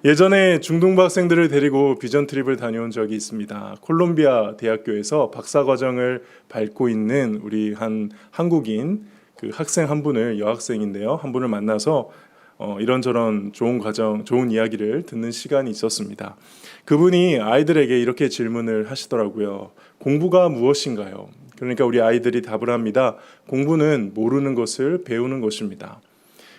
예전에 중등부 학생들을 데리고 비전 트립을 다녀온 적이 있습니다. 콜롬비아 대학교에서 박사 과정을 밟고 있는 우리 한 한국인 그 학생 한 분을 여학생인데요. 한 분을 만나서 이런저런 좋은 과정, 좋은 이야기를 듣는 시간이 있었습니다. 그분이 아이들에게 이렇게 질문을 하시더라고요. 공부가 무엇인가요? 그러니까 우리 아이들이 답을 합니다. 공부는 모르는 것을 배우는 것입니다.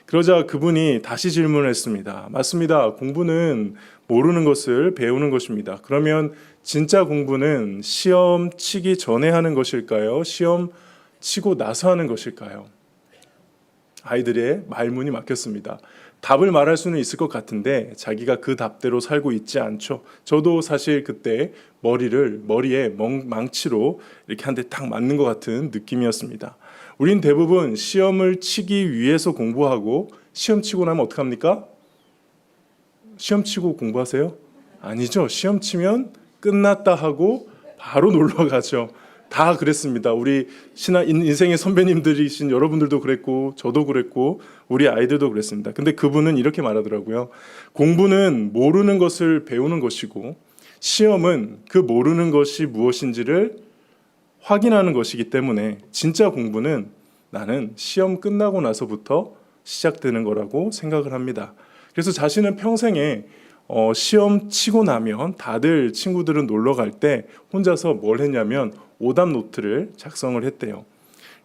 그러자 그분이 다시 질문을 했습니다. 맞습니다. 공부는 모르는 것을 배우는 것입니다. 그러면 진짜 공부는 시험 치기 전에 하는 것일까요? 시험 치고 나서 하는 것일까요? 아이들의 말문이 막혔습니다. 답을 말할 수는 있을 것 같은데 자기가 그 답대로 살고 있지 않죠. 저도 사실 그때 머리에 망치로 이렇게 한 대 딱 맞는 것 같은 느낌이었습니다. 우린 대부분 시험을 치기 위해서 공부하고 시험 치고 나면 어떡합니까? 시험 치고 공부하세요? 아니죠. 시험 치면 끝났다 하고 바로 놀러 가죠. 다 그랬습니다. 우리 인생의 선배님들이신 여러분들도 그랬고 저도 그랬고 우리 아이들도 그랬습니다. 근데 그분은 이렇게 말하더라고요. 공부는 모르는 것을 배우는 것이고 시험은 그 모르는 것이 무엇인지를 확인하는 것이기 때문에 진짜 공부는 나는 시험 끝나고 나서부터 시작되는 거라고 생각을 합니다. 그래서 자신은 평생에 시험 치고 나면 다들 친구들은 놀러 갈 때 혼자서 뭘 했냐면 오답 노트를 작성을 했대요.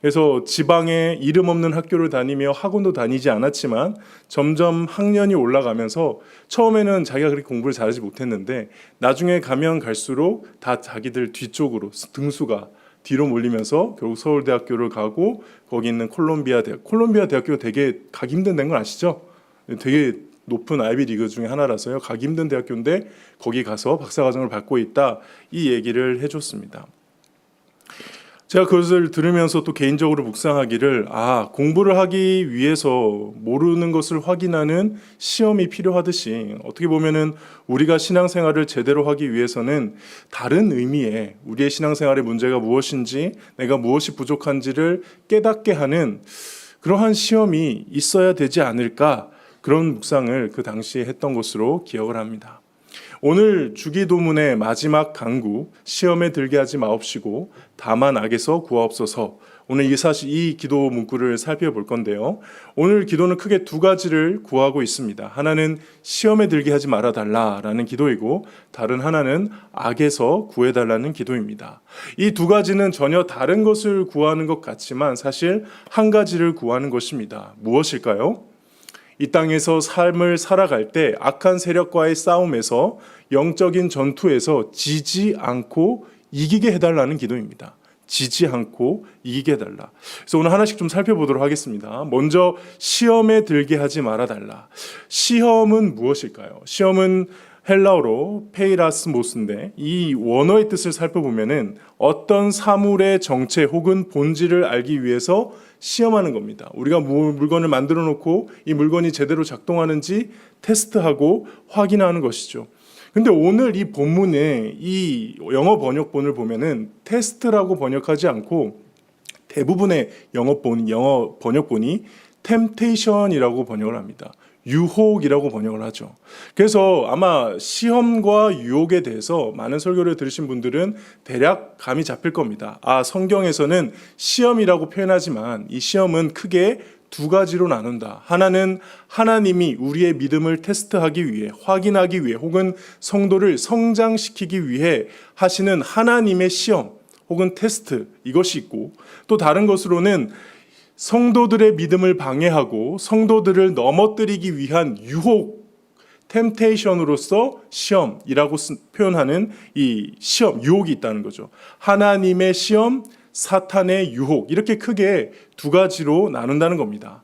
그래서 지방에 이름 없는 학교를 다니며 학원도 다니지 않았지만 점점 학년이 올라가면서 처음에는 자기가 그렇게 공부를 잘하지 못했는데 나중에 가면 갈수록 다 자기들 뒤쪽으로 등수가 뒤로 몰리면서 결국 서울대학교를 가고 거기 있는 콜롬비아 대학교가 되게 가기 힘든 데인 건 아시죠? 되게 높은 아이비리그 중에 하나라서요. 가기 힘든 대학교인데 거기 가서 박사과정을 받고 있다. 이 얘기를 해줬습니다. 제가 그것을 들으면서 또 개인적으로 묵상하기를 공부를 하기 위해서 모르는 것을 확인하는 시험이 필요하듯이 어떻게 보면은 우리가 신앙생활을 제대로 하기 위해서는 다른 의미의 우리의 신앙생활의 문제가 무엇인지 내가 무엇이 부족한지를 깨닫게 하는 그러한 시험이 있어야 되지 않을까 그런 묵상을 그 당시에 했던 것으로 기억을 합니다. 오늘 주기도문의 마지막 간구 시험에 들게 하지 마옵시고 다만 악에서 구하옵소서. 오늘 이 기도 문구를 살펴볼 건데요. 오늘 기도는 크게 두 가지를 구하고 있습니다. 하나는 시험에 들게 하지 말아달라라는 기도이고 다른 하나는 악에서 구해달라는 기도입니다. 이 두 가지는 전혀 다른 것을 구하는 것 같지만 사실 한 가지를 구하는 것입니다. 무엇일까요? 이 땅에서 삶을 살아갈 때 악한 세력과의 싸움에서 영적인 전투에서 지지 않고 이기게 해달라는 기도입니다. 지지 않고 이기게 해달라. 그래서 오늘 하나씩 좀 살펴보도록 하겠습니다. 먼저 시험에 들게 하지 말아달라. 시험은 무엇일까요? 시험은 헬라어로 페이라스모스인데 이 원어의 뜻을 살펴보면은 어떤 사물의 정체 혹은 본질을 알기 위해서 시험하는 겁니다. 우리가 물건을 만들어 놓고 이 물건이 제대로 작동하는지 테스트하고 확인하는 것이죠. 근데 오늘 이 본문에 이 영어 번역본을 보면은 테스트라고 번역하지 않고 대부분의 영어 번역본이 temptation이라고 번역을 합니다. 유혹이라고 번역을 하죠. 그래서 아마 시험과 유혹에 대해서 많은 설교를 들으신 분들은 대략 감이 잡힐 겁니다. 성경에서는 시험이라고 표현하지만 이 시험은 크게 두 가지로 나눈다. 하나는 하나님이 우리의 믿음을 테스트하기 위해, 확인하기 위해 혹은 성도를 성장시키기 위해 하시는 하나님의 시험 혹은 테스트 이것이 있고 또 다른 것으로는 성도들의 믿음을 방해하고 성도들을 넘어뜨리기 위한 유혹, 템테이션으로서 시험이라고 표현하는 이 시험, 유혹이 있다는 거죠. 하나님의 시험, 사탄의 유혹 이렇게 크게 두 가지로 나눈다는 겁니다.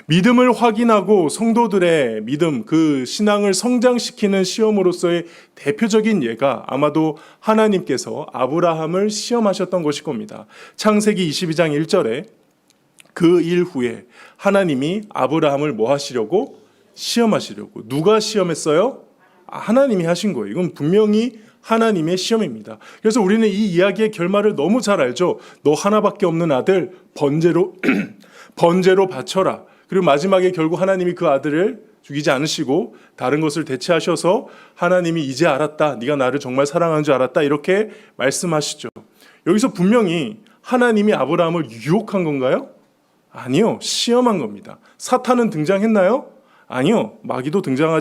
믿음을 확인하고 성도들의 믿음, 그 신앙을 성장시키는 시험으로서의 대표적인 예가 아마도 하나님께서 아브라함을 시험하셨던 것일 겁니다. 창세기 22장 1절에 그 일 후에 하나님이 아브라함을 뭐 하시려고? 시험하시려고. 누가 시험했어요? 하나님이 하신 거예요. 이건 분명히 하나님의 시험입니다. 그래서 우리는 이 이야기의 결말을 너무 잘 알죠. 너 하나밖에 없는 아들 번제로 바쳐라. 그리고 마지막에 결국 하나님이 그 아들을 죽이지 않으시고 다른 것을 대체하셔서 하나님이 이제 알았다, 네가 나를 정말 사랑하는 줄 알았다, 이렇게 말씀하시죠. 여기서 분명히 하나님이 아브라함을 유혹한 건가요? 아니요, 시험한 겁니다. 사탄은 등장했나요? 아니요,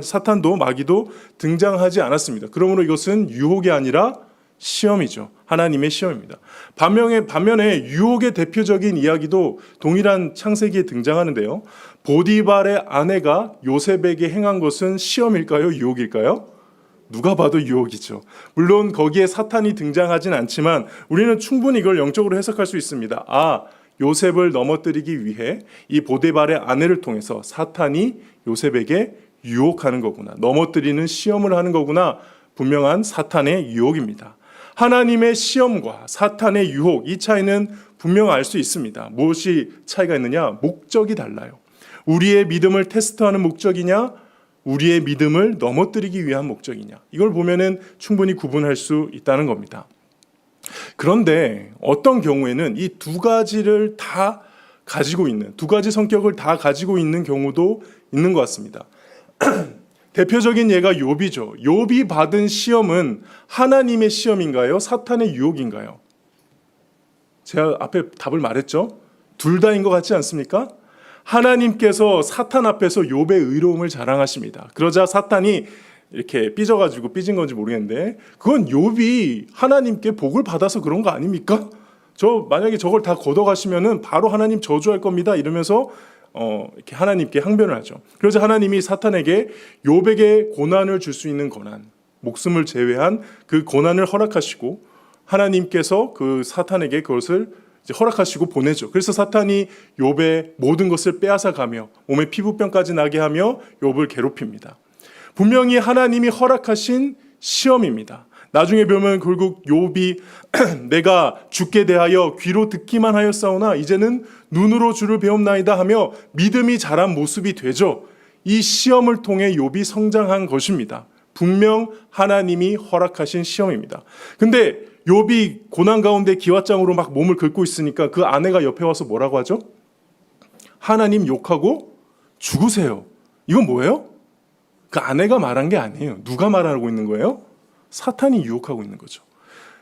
사탄도 마귀도 등장하지 않았습니다. 그러므로 이것은 유혹이 아니라 시험이죠. 하나님의 시험입니다. 반면에 유혹의 대표적인 이야기도 동일한 창세기에 등장하는데요. 보디발의 아내가 요셉에게 행한 것은 시험일까요? 유혹일까요? 누가 봐도 유혹이죠. 물론 거기에 사탄이 등장하진 않지만 우리는 충분히 이걸 영적으로 해석할 수 있습니다. 요셉을 넘어뜨리기 위해 이 보디발의 아내를 통해서 사탄이 요셉에게 유혹하는 거구나, 넘어뜨리는 시험을 하는 거구나, 분명한 사탄의 유혹입니다. 하나님의 시험과 사탄의 유혹, 이 차이는 분명 알 수 있습니다. 무엇이 차이가 있느냐? 목적이 달라요. 우리의 믿음을 테스트하는 목적이냐, 우리의 믿음을 넘어뜨리기 위한 목적이냐, 이걸 보면은 충분히 구분할 수 있다는 겁니다. 그런데 어떤 경우에는 이 두 가지를 다 가지고 있는, 두 가지 성격을 다 가지고 있는 경우도 있는 것 같습니다. 대표적인 예가 욥이죠. 욥이 받은 시험은 하나님의 시험인가요? 사탄의 유혹인가요? 제가 앞에 답을 말했죠. 둘 다인 것 같지 않습니까? 하나님께서 사탄 앞에서 욥의 의로움을 자랑하십니다. 그러자 사탄이 이렇게 삐진 건지 모르겠는데, 그건 욥이 하나님께 복을 받아서 그런 거 아닙니까? 만약에 저걸 다 걷어가시면은 바로 하나님 저주할 겁니다, 이러면서 이렇게 하나님께 항변을 하죠. 그래서 하나님이 사탄에게 욥에게 고난을 줄 수 있는 고난, 목숨을 제외한 그 고난을 허락하시고, 하나님께서 그 사탄에게 그것을 이제 허락하시고 보내죠. 그래서 사탄이 욥의 모든 것을 빼앗아가며 몸에 피부병까지 나게 하며 욥을 괴롭힙니다. 분명히 하나님이 허락하신 시험입니다. 나중에 보면 결국 욥이 내가 주께 대하여 귀로 듣기만 하였사오나 이제는 눈으로 주를 배움나이다 하며 믿음이 자란 모습이 되죠. 이 시험을 통해 욥이 성장한 것입니다. 분명 하나님이 허락하신 시험입니다. 근데 욥이 고난 가운데 기왓장으로 막 몸을 긁고 있으니까 그 아내가 옆에 와서 뭐라고 하죠? 하나님 욕하고 죽으세요. 이건 뭐예요? 그 아내가 말한 게 아니에요. 누가 말하고 있는 거예요? 사탄이 유혹하고 있는 거죠.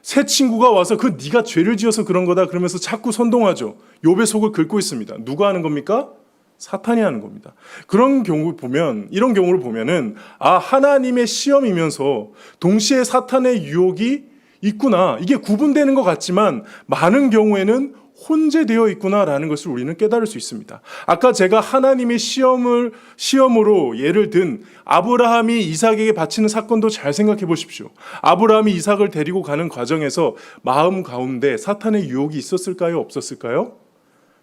새 친구가 와서 네가 죄를 지어서 그런 거다 그러면서 자꾸 선동하죠. 욥의 속을 긁고 있습니다. 누가 하는 겁니까? 사탄이 하는 겁니다. 이런 경우를 보면은 하나님의 시험이면서 동시에 사탄의 유혹이 있구나, 이게 구분되는 것 같지만 많은 경우에는 혼재되어 있구나라는 것을 우리는 깨달을 수 있습니다. 아까 제가 하나님의 시험으로 예를 든 아브라함이 이삭에게 바치는 사건도 잘 생각해 보십시오. 아브라함이 이삭을 데리고 가는 과정에서 마음 가운데 사탄의 유혹이 있었을까요? 없었을까요?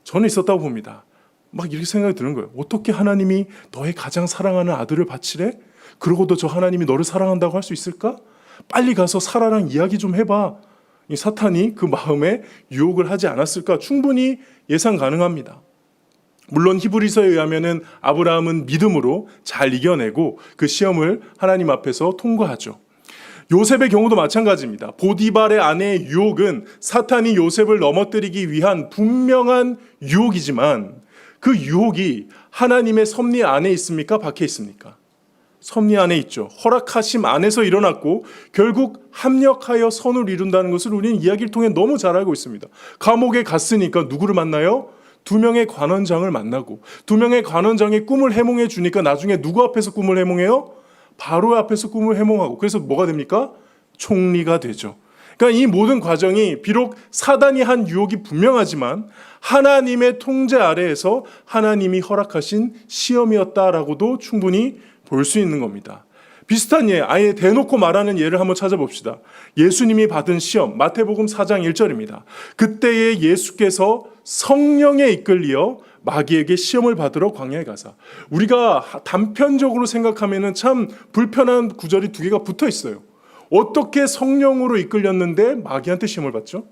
저는 있었다고 봅니다. 막 이렇게 생각이 드는 거예요. 어떻게 하나님이 너의 가장 사랑하는 아들을 바치래? 그러고도 저 하나님이 너를 사랑한다고 할 수 있을까? 빨리 가서 사라랑 이야기 좀 해봐. 이 사탄이 그 마음에 유혹을 하지 않았을까? 충분히 예상 가능합니다. 물론 히브리서에 의하면은 아브라함은 믿음으로 잘 이겨내고 그 시험을 하나님 앞에서 통과하죠. 요셉의 경우도 마찬가지입니다. 보디발의 아내의 유혹은 사탄이 요셉을 넘어뜨리기 위한 분명한 유혹이지만 그 유혹이 하나님의 섭리 안에 있습니까? 밖에 있습니까? 섭리 안에 있죠. 허락하심 안에서 일어났고 결국 합력하여 선을 이룬다는 것을 우리는 이야기를 통해 너무 잘 알고 있습니다. 감옥에 갔으니까 누구를 만나요? 2명의 관원장을 만나고 2명의 관원장이 꿈을 해몽해 주니까 나중에 누구 앞에서 꿈을 해몽해요? 바로 앞에서 꿈을 해몽하고, 그래서 뭐가 됩니까? 총리가 되죠. 그러니까 이 모든 과정이 비록 사단이 한 유혹이 분명하지만 하나님의 통제 아래에서 하나님이 허락하신 시험이었다라고도 충분히 볼 수 있는 겁니다. 비슷한 예, 아예 대놓고 말하는 예를 한번 찾아봅시다. 예수님이 받은 시험, 마태복음 4장 1절입니다. 그때에 예수께서 성령에 이끌리어 마귀에게 시험을 받으러 광야에 가사. 우리가 단편적으로 생각하면은 참 불편한 구절이 2개가 붙어 있어요. 어떻게 성령으로 이끌렸는데 마귀한테 시험을 받죠?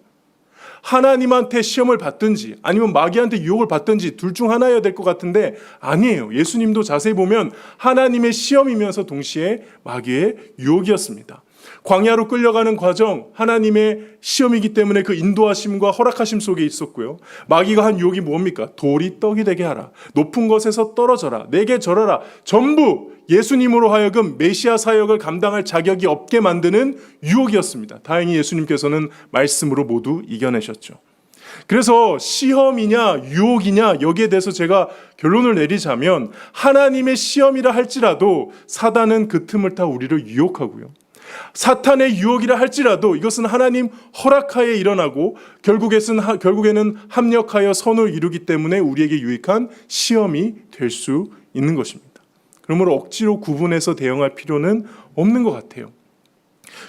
하나님한테 시험을 받든지 아니면 마귀한테 유혹을 받든지 둘 중 하나여야 될 것 같은데 아니에요. 예수님도 자세히 보면 하나님의 시험이면서 동시에 마귀의 유혹이었습니다. 광야로 끌려가는 과정, 하나님의 시험이기 때문에 그 인도하심과 허락하심 속에 있었고요. 마귀가 한 유혹이 뭡니까? 돌이 떡이 되게 하라. 높은 것에서 떨어져라. 내게 절하라. 전부 예수님으로 하여금 메시아 사역을 감당할 자격이 없게 만드는 유혹이었습니다. 다행히 예수님께서는 말씀으로 모두 이겨내셨죠. 그래서 시험이냐 유혹이냐 여기에 대해서 제가 결론을 내리자면 하나님의 시험이라 할지라도 사단은 그 틈을 타 우리를 유혹하고요. 사탄의 유혹이라 할지라도 이것은 하나님 허락하에 일어나고 결국에는 합력하여 선을 이루기 때문에 우리에게 유익한 시험이 될 수 있는 것입니다. 그러므로 억지로 구분해서 대응할 필요는 없는 것 같아요.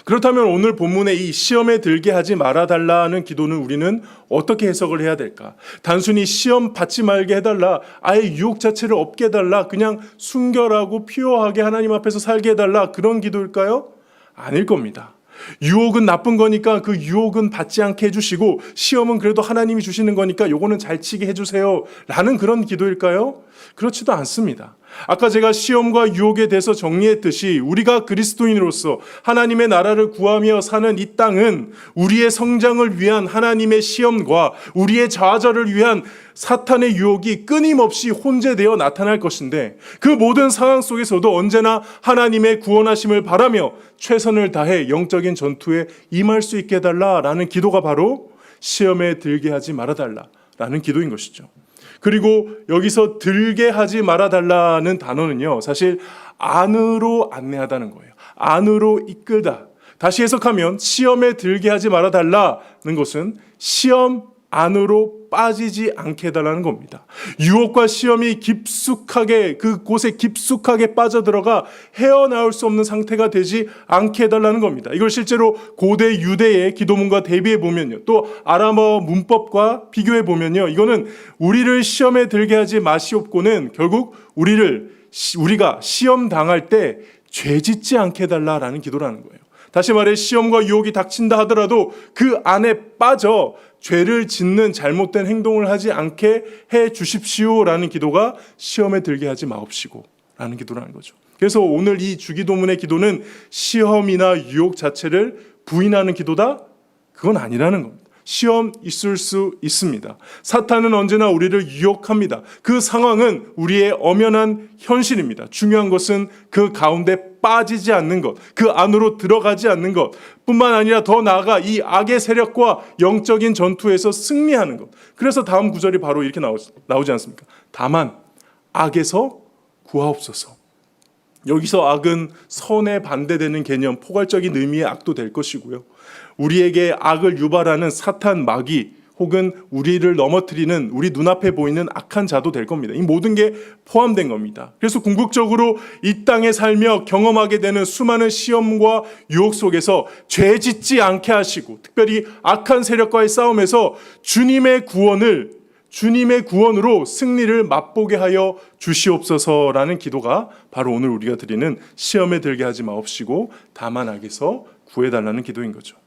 그렇다면 오늘 본문의 이 시험에 들게 하지 말아달라는 기도는 우리는 어떻게 해석을 해야 될까? 단순히 시험 받지 말게 해달라, 아예 유혹 자체를 없게 해달라, 그냥 순결하고 피오하게 하나님 앞에서 살게 해달라, 그런 기도일까요? 아닐 겁니다. 유혹은 나쁜 거니까 그 유혹은 받지 않게 해주시고 시험은 그래도 하나님이 주시는 거니까 요거는 잘 치게 해주세요 라는 그런 기도일까요? 그렇지도 않습니다. 아까 제가 시험과 유혹에 대해서 정리했듯이 우리가 그리스도인으로서 하나님의 나라를 구하며 사는 이 땅은 우리의 성장을 위한 하나님의 시험과 우리의 좌절을 위한 사탄의 유혹이 끊임없이 혼재되어 나타날 것인데 그 모든 상황 속에서도 언제나 하나님의 구원하심을 바라며 최선을 다해 영적인 전투에 임할 수 있게 해달라라는 기도가 바로 시험에 들게 하지 말아달라라는 기도인 것이죠. 그리고 여기서 들게 하지 말아달라는 단어는요, 사실 안으로 안내하다는 거예요. 안으로 이끌다. 다시 해석하면 시험에 들게 하지 말아달라는 것은 시험 안으로 빠지지 않게 해달라는 겁니다. 유혹과 시험이 깊숙하게 그곳에 깊숙하게 빠져들어가 헤어나올 수 없는 상태가 되지 않게 해달라는 겁니다. 이걸 실제로 고대 유대의 기도문과 대비해 보면요, 또 아람어 문법과 비교해 보면요, 이거는 우리를 시험에 들게 하지 마시옵고는 결국 우리가 시험 당할 때 죄짓지 않게 해달라라는 기도라는 거예요. 다시 말해 시험과 유혹이 닥친다 하더라도 그 안에 빠져 죄를 짓는 잘못된 행동을 하지 않게 해 주십시오라는 기도가 시험에 들게 하지 마옵시고 라는 기도라는 거죠. 그래서 오늘 이 주기도문의 기도는 시험이나 유혹 자체를 부인하는 기도다? 그건 아니라는 겁니다. 시험 있을 수 있습니다. 사탄은 언제나 우리를 유혹합니다. 그 상황은 우리의 엄연한 현실입니다. 중요한 것은 그 가운데 빠지지 않는 것, 그 안으로 들어가지 않는 것 뿐만 아니라 더 나아가 이 악의 세력과 영적인 전투에서 승리하는 것. 그래서 다음 구절이 바로 이렇게 나오지 않습니까? 다만 악에서 구하옵소서. 여기서 악은 선에 반대되는 개념, 포괄적인 의미의 악도 될 것이고요. 우리에게 악을 유발하는 사탄, 마귀 혹은 우리를 넘어뜨리는 우리 눈앞에 보이는 악한 자도 될 겁니다. 이 모든 게 포함된 겁니다. 그래서 궁극적으로 이 땅에 살며 경험하게 되는 수많은 시험과 유혹 속에서 죄 짓지 않게 하시고 특별히 악한 세력과의 싸움에서 주님의 구원으로 승리를 맛보게 하여 주시옵소서라는 기도가 바로 오늘 우리가 드리는 시험에 들게 하지 마옵시고 다만 악에서 구해달라는 기도인 거죠.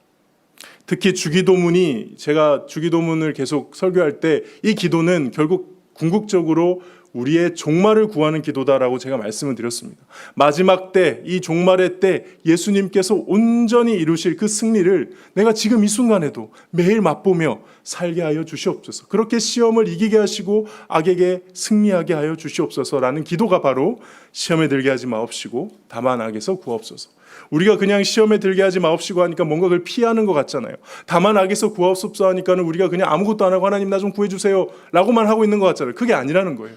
특히 제가 주기도문을 계속 설교할 때 이 기도는 결국 궁극적으로 우리의 종말을 구하는 기도다라고 제가 말씀을 드렸습니다. 마지막 때, 이 종말의 때 예수님께서 온전히 이루실 그 승리를 내가 지금 이 순간에도 매일 맛보며 살게 하여 주시옵소서. 그렇게 시험을 이기게 하시고 악에게 승리하게 하여 주시옵소서라는 기도가 바로 시험에 들게 하지 마옵시고 다만 악에서 구하옵소서. 우리가 그냥 시험에 들게 하지 마옵시고 하니까 뭔가 그걸 피하는 것 같잖아요. 다만 악에서 구하옵소서 하니까는 우리가 그냥 아무것도 안 하고 하나님 나 좀 구해주세요 라고만 하고 있는 것 같잖아요. 그게 아니라는 거예요.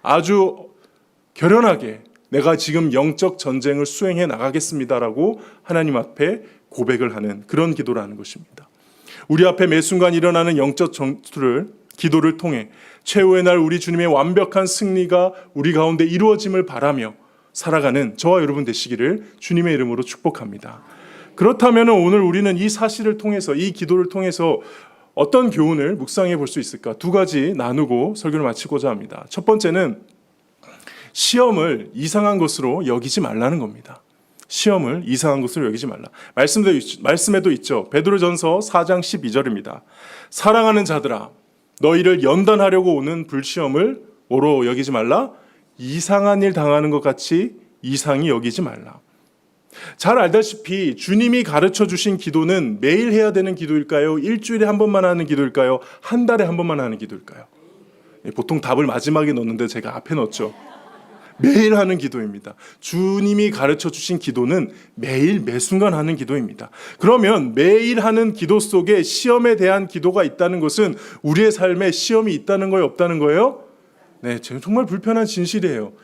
아주 결연하게 내가 지금 영적 전쟁을 수행해 나가겠습니다라고 하나님 앞에 고백을 하는 그런 기도라는 것입니다. 우리 앞에 매 순간 일어나는 영적 전투를 기도를 통해 최후의 날 우리 주님의 완벽한 승리가 우리 가운데 이루어짐을 바라며 살아가는 저와 여러분 되시기를 주님의 이름으로 축복합니다. 그렇다면 오늘 우리는 이 사실을 통해서 이 기도를 통해서 어떤 교훈을 묵상해 볼 수 있을까? 두 가지 나누고 설교를 마치고자 합니다. 첫 번째는 시험을 이상한 것으로 여기지 말라는 겁니다. 시험을 이상한 것으로 여기지 말라. 말씀에도 있죠. 베드로전서 4장 12절입니다. 사랑하는 자들아 너희를 연단하려고 오는 불시험을 뭐로 여기지 말라? 이상한 일 당하는 것 같이 이상히 여기지 말라. 잘 알다시피 주님이 가르쳐 주신 기도는 매일 해야 되는 기도일까요? 일주일에 한 번만 하는 기도일까요? 한 달에 한 번만 하는 기도일까요? 보통 답을 마지막에 넣는데 제가 앞에 넣었죠. 매일 하는 기도입니다. 주님이 가르쳐 주신 기도는 매일 매 순간 하는 기도입니다. 그러면 매일 하는 기도 속에 시험에 대한 기도가 있다는 것은 우리의 삶에 시험이 있다는 거예요, 없다는 거예요? 네, 정말 불편한 진실이에요.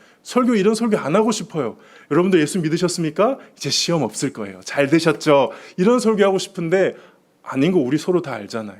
이런 설교 안 하고 싶어요. 여러분들 예수 믿으셨습니까? 이제 시험 없을 거예요. 잘 되셨죠? 이런 설교하고 싶은데 아닌 거 우리 서로 다 알잖아요.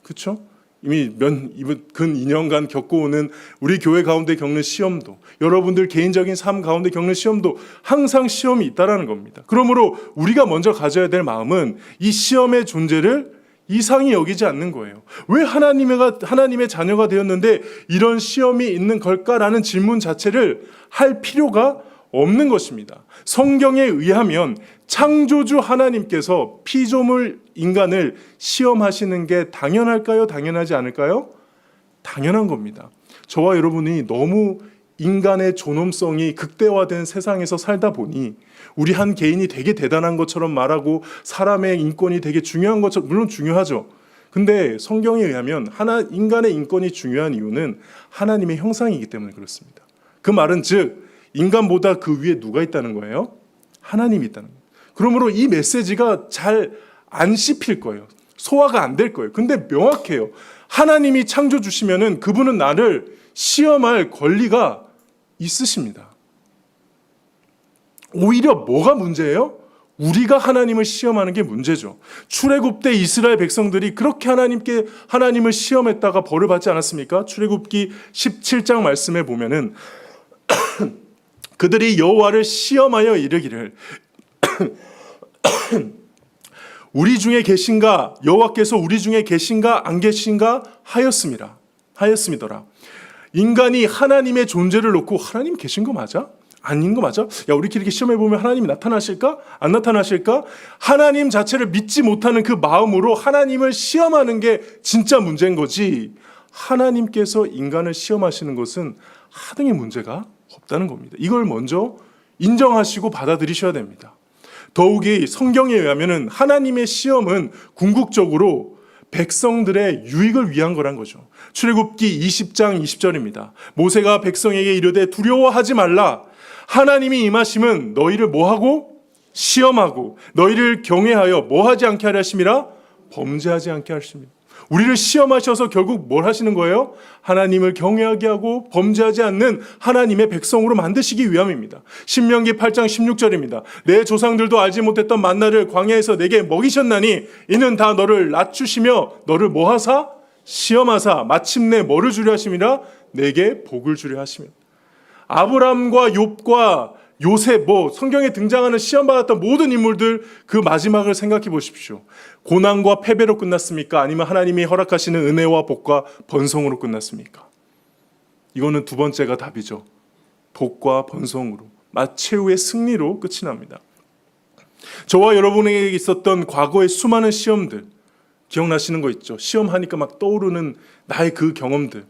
그렇죠? 이미 근 2년간 겪어오는 우리 교회 가운데 겪는 시험도, 여러분들 개인적인 삶 가운데 겪는 시험도 항상 시험이 있다라는 겁니다. 그러므로 우리가 먼저 가져야 될 마음은 이 시험의 존재를 이상히 여기지 않는 거예요. 왜 하나님의 자녀가 되었는데 이런 시험이 있는 걸까라는 질문 자체를 할 필요가 없는 것입니다. 성경에 의하면 창조주 하나님께서 피조물 인간을 시험하시는 게 당연할까요? 당연하지 않을까요? 당연한 겁니다. 저와 여러분이 너무 인간의 존엄성이 극대화된 세상에서 살다 보니 우리 한 개인이 되게 대단한 것처럼 말하고 사람의 인권이 되게 중요한 것처럼, 물론 중요하죠. 근데 성경에 의하면 인간의 인권이 중요한 이유는 하나님의 형상이기 때문에 그렇습니다. 그 말은 즉 인간보다 그 위에 누가 있다는 거예요? 하나님이 있다는 거예요. 그러므로 이 메시지가 잘 안 씹힐 거예요. 소화가 안 될 거예요. 근데 명확해요. 하나님이 창조 주시면은 그분은 나를 시험할 권리가 있으십니다. 오히려 뭐가 문제예요? 우리가 하나님을 시험하는 게 문제죠. 출애굽 때 이스라엘 백성들이 그렇게 하나님을 시험했다가 벌을 받지 않았습니까? 출애굽기 17장 말씀에 보면은 그들이 여호와를 시험하여 이르기를 우리 중에 계신가, 여호와께서 우리 중에 계신가 안 계신가 하였음이더라. 인간이 하나님의 존재를 놓고 하나님 계신 거 맞아? 아닌 거 맞아? 야, 우리끼리 이렇게 시험해보면 하나님이 나타나실까? 안 나타나실까? 하나님 자체를 믿지 못하는 그 마음으로 하나님을 시험하는 게 진짜 문제인 거지, 하나님께서 인간을 시험하시는 것은 하등의 문제가 없다는 겁니다. 이걸 먼저 인정하시고 받아들이셔야 됩니다. 더욱이 성경에 의하면 하나님의 시험은 궁극적으로 백성들의 유익을 위한 거란 거죠. 출애굽기 20장 20절입니다. 모세가 백성에게 이르되 두려워하지 말라. 하나님이 임하심은 너희를 뭐하고? 시험하고 너희를 경외하여 뭐하지 않게 하려 하심이라? 범죄하지 않게 하십니다. 우리를 시험하셔서 결국 뭘 하시는 거예요? 하나님을 경외하게 하고 범죄하지 않는 하나님의 백성으로 만드시기 위함입니다. 신명기 8장 16절입니다. 내 조상들도 알지 못했던 만나를 광야에서 내게 먹이셨나니 이는 다 너를 낮추시며 너를 뭐하사? 시험하사 마침내 뭐를 주려 하심이라? 내게 복을 주려 하시며. 아브람과 욥과 요셉, 성경에 등장하는 시험받았던 모든 인물들 그 마지막을 생각해 보십시오. 고난과 패배로 끝났습니까? 아니면 하나님이 허락하시는 은혜와 복과 번성으로 끝났습니까? 이거는 두 번째가 답이죠. 복과 번성으로, 최후의 승리로 끝이 납니다. 저와 여러분에게 있었던 과거의 수많은 시험들 기억나시는 거 있죠? 시험하니까 막 떠오르는 나의 그 경험들,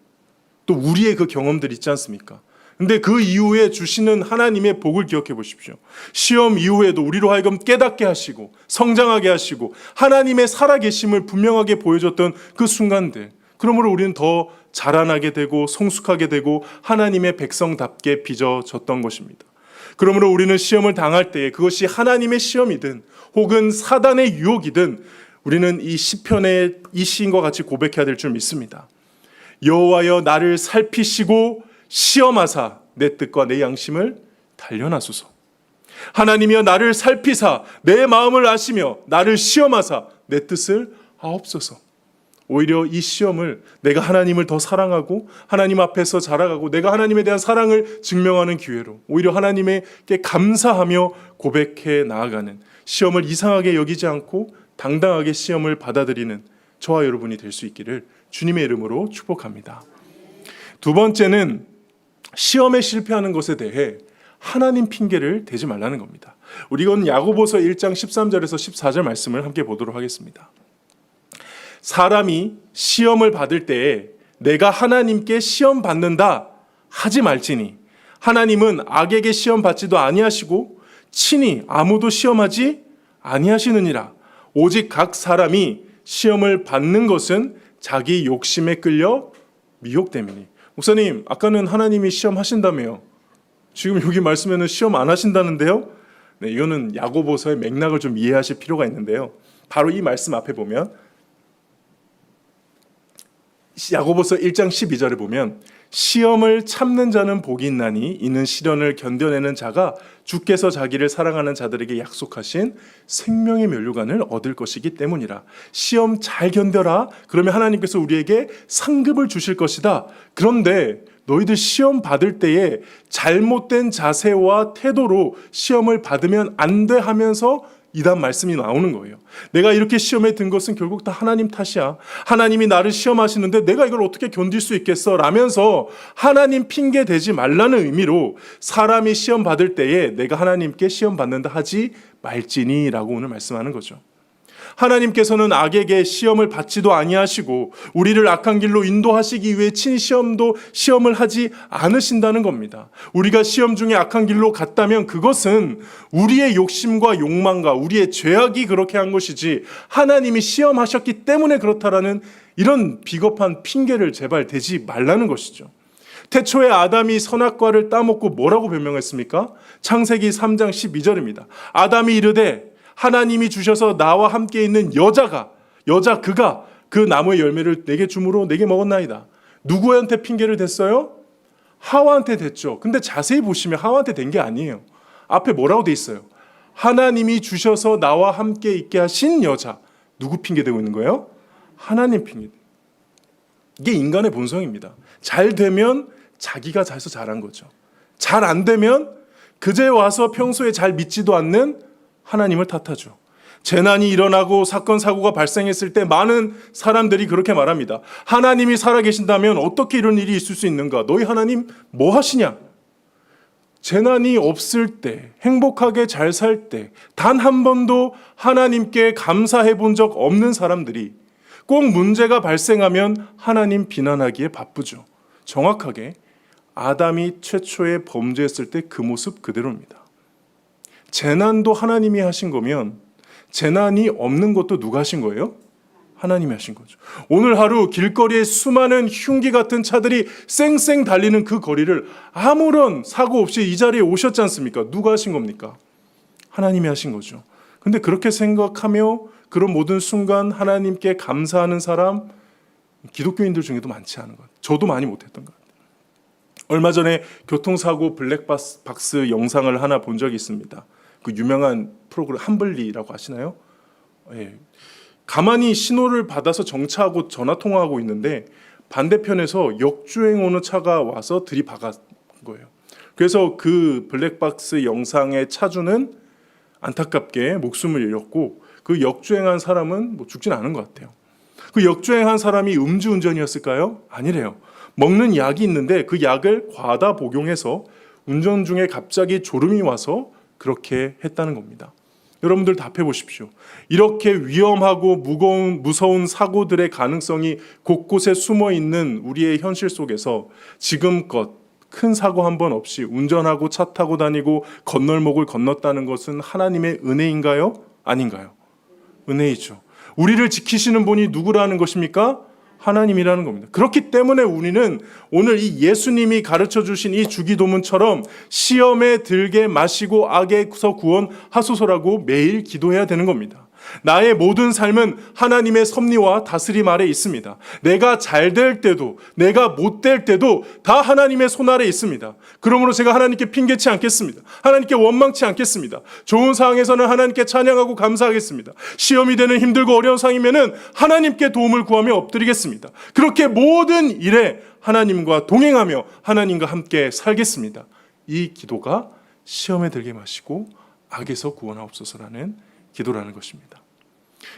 또 우리의 그 경험들 있지 않습니까? 근데 그 이후에 주시는 하나님의 복을 기억해 보십시오. 시험 이후에도 우리로 하여금 깨닫게 하시고 성장하게 하시고 하나님의 살아계심을 분명하게 보여줬던 그 순간들, 그러므로 우리는 더 자라나게 되고 성숙하게 되고 하나님의 백성답게 빚어졌던 것입니다. 그러므로 우리는 시험을 당할 때에 그것이 하나님의 시험이든 혹은 사단의 유혹이든 우리는 이 시편의 이 시인과 같이 고백해야 될 줄 믿습니다. 여호와여 나를 살피시고 시험하사 내 뜻과 내 양심을 단련하소서. 하나님이여 나를 살피사 내 마음을 아시며 나를 시험하사 내 뜻을 아옵소서. 오히려 이 시험을 내가 하나님을 더 사랑하고 하나님 앞에서 자라가고 내가 하나님에 대한 사랑을 증명하는 기회로, 오히려 하나님께 감사하며 고백해 나아가는, 시험을 이상하게 여기지 않고 당당하게 시험을 받아들이는 저와 여러분이 될 수 있기를 주님의 이름으로 축복합니다. 두 번째는 시험에 실패하는 것에 대해 하나님 핑계를 대지 말라는 겁니다. 우리 이건 야고보서 1장 13절에서 14절 말씀을 함께 보도록 하겠습니다. 사람이 시험을 받을 때에 내가 하나님께 시험 받는다 하지 말지니 하나님은 악에게 시험 받지도 아니하시고 친히 아무도 시험하지 아니하시느니라. 오직 각 사람이 시험을 받는 것은 자기 욕심에 끌려 미혹됨이니. 목사님, 아까는 하나님이 시험하신다며요. 지금 여기 말씀에는 시험 안 하신다는데요. 네, 이거는 야고보서의 맥락을 좀 이해하실 필요가 있는데요. 바로 이 말씀 앞에 보면 야고보서 1장 12절에 보면 시험을 참는 자는 복이 있나니 이는 시련을 견뎌내는 자가 주께서 자기를 사랑하는 자들에게 약속하신 생명의 면류관을 얻을 것이기 때문이라. 시험 잘 견뎌라. 그러면 하나님께서 우리에게 상급을 주실 것이다. 그런데 너희들 시험 받을 때에 잘못된 자세와 태도로 시험을 받으면 안 돼 하면서 이단 말씀이 나오는 거예요. 내가 이렇게 시험에 든 것은 결국 다 하나님 탓이야. 하나님이 나를 시험하시는데 내가 이걸 어떻게 견딜 수 있겠어? 라면서 하나님 핑계 대지 말라는 의미로 사람이 시험 받을 때에 내가 하나님께 시험 받는다 하지 말지니 라고 오늘 말씀하는 거죠. 하나님께서는 악에게 시험을 받지도 아니하시고 우리를 악한 길로 인도하시기 위해 시험을 하지 않으신다는 겁니다. 우리가 시험 중에 악한 길로 갔다면 그것은 우리의 욕심과 욕망과 우리의 죄악이 그렇게 한 것이지 하나님이 시험하셨기 때문에 그렇다라는 이런 비겁한 핑계를 제발 대지 말라는 것이죠. 태초에 아담이 선악과를 따먹고 뭐라고 변명했습니까? 창세기 3장 12절입니다. 아담이 이르되 하나님이 주셔서 나와 함께 있는 그가 그 나무의 열매를 내게 주므로 내게 먹었나이다. 누구한테 핑계를 댔어요? 하와한테 댔죠. 근데 자세히 보시면 하와한테 댄 게 아니에요. 앞에 뭐라고 돼 있어요? 하나님이 주셔서 나와 함께 있게 하신 여자. 누구 핑계 대고 있는 거예요? 하나님 핑계. 이게 인간의 본성입니다. 잘 되면 자기가 잘해서 잘한 거죠. 잘 안 되면 그제 와서 평소에 잘 믿지도 않는 하나님을 탓하죠. 재난이 일어나고 사건 사고가 발생했을 때 많은 사람들이 그렇게 말합니다. 하나님이 살아계신다면 어떻게 이런 일이 있을 수 있는가? 너희 하나님 뭐 하시냐? 재난이 없을 때, 행복하게 잘 살 때 단 한 번도 하나님께 감사해 본 적 없는 사람들이 꼭 문제가 발생하면 하나님 비난하기에 바쁘죠. 정확하게 아담이 최초에 범죄했을 때 그 모습 그대로입니다. 재난도 하나님이 하신 거면 재난이 없는 것도 누가 하신 거예요? 하나님이 하신 거죠. 오늘 하루 길거리에 수많은 흉기 같은 차들이 쌩쌩 달리는 그 거리를 아무런 사고 없이 이 자리에 오셨지 않습니까? 누가 하신 겁니까? 하나님이 하신 거죠. 근데 그렇게 생각하며 그런 모든 순간 하나님께 감사하는 사람 기독교인들 중에도 많지 않은 것 같아요. 저도 많이 못했던 것 같아요. 얼마 전에 교통사고 블랙박스 영상을 하나 본 적이 있습니다. 그 유명한 프로그램 함블리라고 아시나요? 예. 가만히 신호를 받아서 정차하고 전화통화하고 있는데 반대편에서 역주행 오는 차가 와서 들이박은 거예요. 그래서 그 블랙박스 영상의 차주는 안타깝게 목숨을 잃었고 그 역주행한 사람은 죽진 않은 것 같아요. 그 역주행한 사람이 음주운전이었을까요? 아니래요. 먹는 약이 있는데 그 약을 과다 복용해서 운전 중에 갑자기 졸음이 와서 그렇게 했다는 겁니다. 여러분들 답해 보십시오. 이렇게 위험하고 무서운 사고들의 가능성이 곳곳에 숨어 있는 우리의 현실 속에서 지금껏 큰 사고 한 번 없이 운전하고 차 타고 다니고 건널목을 건넜다는 것은 하나님의 은혜인가요? 아닌가요? 은혜이죠. 우리를 지키시는 분이 누구라는 것입니까? 하나님이라는 겁니다. 그렇기 때문에 우리는 오늘 이 예수님이 가르쳐 주신 이 주기도문처럼 시험에 들게 마시고 악에서 구원하소서라고 매일 기도해야 되는 겁니다. 나의 모든 삶은 하나님의 섭리와 다스림 아래 있습니다. 내가 잘 될 때도 내가 못 될 때도 다 하나님의 손 아래 있습니다. 그러므로 제가 하나님께 핑계치 않겠습니다. 하나님께 원망치 않겠습니다. 좋은 상황에서는 하나님께 찬양하고 감사하겠습니다. 시험이 되는 힘들고 어려운 상황이면은 하나님께 도움을 구하며 엎드리겠습니다. 그렇게 모든 일에 하나님과 동행하며 하나님과 함께 살겠습니다. 이 기도가 시험에 들게 마시고 악에서 구원하옵소서라는 기도라는 것입니다.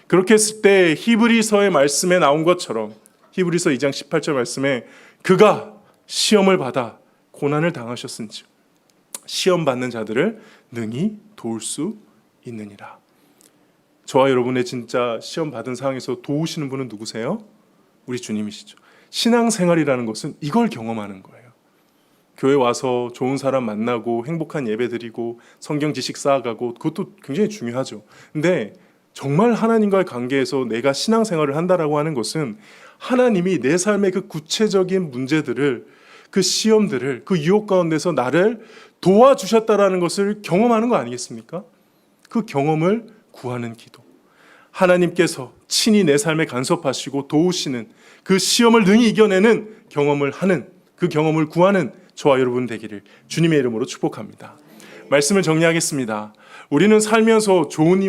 그렇게 했을 때 히브리서의 말씀에 나온 것처럼 히브리서 2장 18절 말씀에 그가 시험을 받아 고난을 당하셨은즉 시험 받는 자들을 능히 도울 수 있느니라. 저와 여러분의 진짜 시험 받은 상황에서 도우시는 분은 누구세요? 우리 주님이시죠. 신앙생활이라는 것은 이걸 경험하는 거예요. 교회 와서 좋은 사람 만나고 행복한 예배 드리고 성경 지식 쌓아가고 그것도 굉장히 중요하죠. 근데 정말 하나님과의 관계에서 내가 신앙생활을 한다라고 하는 것은 하나님이 내 삶의 그 구체적인 문제들을, 그 시험들을, 그 유혹 가운데서 나를 도와주셨다라는 것을 경험하는 거 아니겠습니까? 그 경험을 구하는 기도. 하나님께서 친히 내 삶에 간섭하시고 도우시는 그 시험을 능히 이겨내는 경험을 하는, 그 경험을 구하는 저와 여러분 되기를 주님의 이름으로 축복합니다. 말씀을 정리하겠습니다. 우리는 살면서 좋은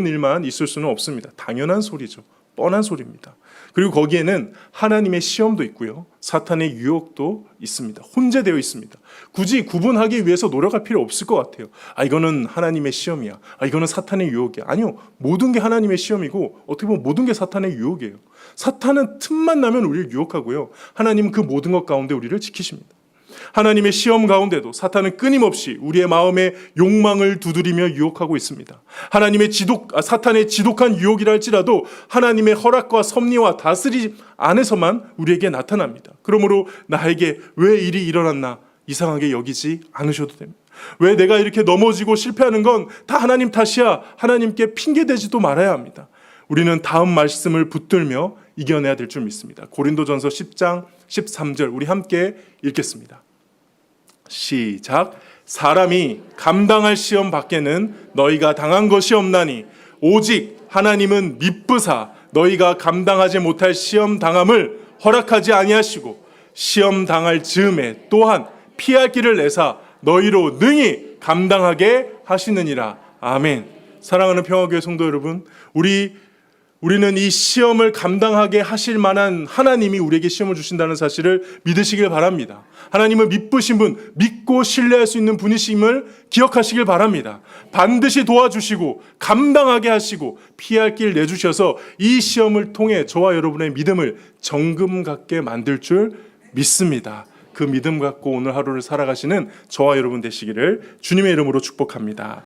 일만 있을 수는 없습니다. 당연한 소리죠. 뻔한 소리입니다. 그리고 거기에는 하나님의 시험도 있고요, 사탄의 유혹도 있습니다. 혼재되어 있습니다. 굳이 구분하기 위해서 노력할 필요 없을 것 같아요. 이거는 하나님의 시험이야, 이거는 사탄의 유혹이야. 아니요, 모든 게 하나님의 시험이고 어떻게 보면 모든 게 사탄의 유혹이에요. 사탄은 틈만 나면 우리를 유혹하고요, 하나님은 그 모든 것 가운데 우리를 지키십니다. 하나님의 시험 가운데도 사탄은 끊임없이 우리의 마음의 욕망을 두드리며 유혹하고 있습니다. 사탄의 지독한 유혹이라 할지라도 하나님의 허락과 섭리와 다스림 안에서만 우리에게 나타납니다. 그러므로 나에게 왜 일이 일어났나 이상하게 여기지 않으셔도 됩니다. 왜 내가 이렇게 넘어지고 실패하는 건 다 하나님 탓이야, 하나님께 핑계대지도 말아야 합니다. 우리는 다음 말씀을 붙들며 이겨내야 될 줄 믿습니다. 고린도전서 10장 13절 우리 함께 읽겠습니다. 시작. 사람이 감당할 시험 밖에는 너희가 당한 것이 없나니 오직 하나님은 미쁘사 너희가 감당하지 못할 시험 당함을 허락하지 아니하시고 시험 당할 즈음에 또한 피할 길을 내사 너희로 능히 감당하게 하시느니라. 아멘. 사랑하는 평화교회 성도 여러분, 우리는 이 시험을 감당하게 하실 만한 하나님이 우리에게 시험을 주신다는 사실을 믿으시길 바랍니다. 하나님은 미쁘신 분, 믿고 신뢰할 수 있는 분이심을 기억하시길 바랍니다. 반드시 도와주시고 감당하게 하시고 피할 길 내주셔서 이 시험을 통해 저와 여러분의 믿음을 정금 같게 만들 줄 믿습니다. 그 믿음 갖고 오늘 하루를 살아가시는 저와 여러분 되시기를 주님의 이름으로 축복합니다.